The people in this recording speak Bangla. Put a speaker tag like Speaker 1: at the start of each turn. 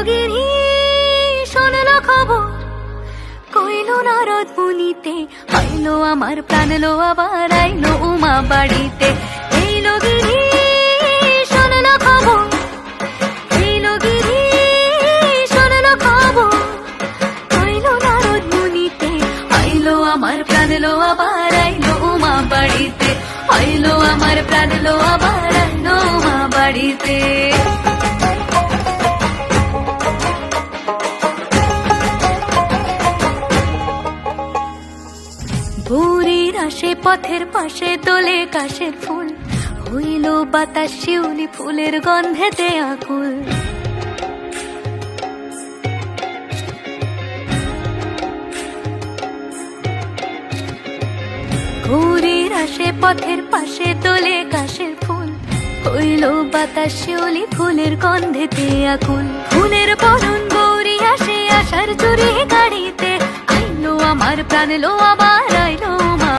Speaker 1: গিরি শোনলো খবর, কইলো নারদ মুনিতে, আইলো আমার প্রাণ লো আবার আইলো উমা বাড়িতে। এইলো গিরি শোনলো খবর, এইলো গিরি শোনলো খবর, কইলো নারদ মুনিতে, আইলো আমার প্রাণ লো আবার আইলো উমা বাড়িতে, আইলো আমার প্রাণ লো আবার আইলো উমা বাড়িতে। ভোরের আসে পথের পাশে দোলে কাশের ফুল, হইল বাতাস শিউলি ফুলের গন্ধেতে আকুল। ভোরের আসে পথের পাশে দোলে কাশের ফুল, হইল বাতাস শিউলি ফুলের গন্ধেতে আকুল। ফুলের বরণ গৌরী আসে আশার চুরি গাড়িতে, আইলো আমার প্রাণ লো আবার আইলো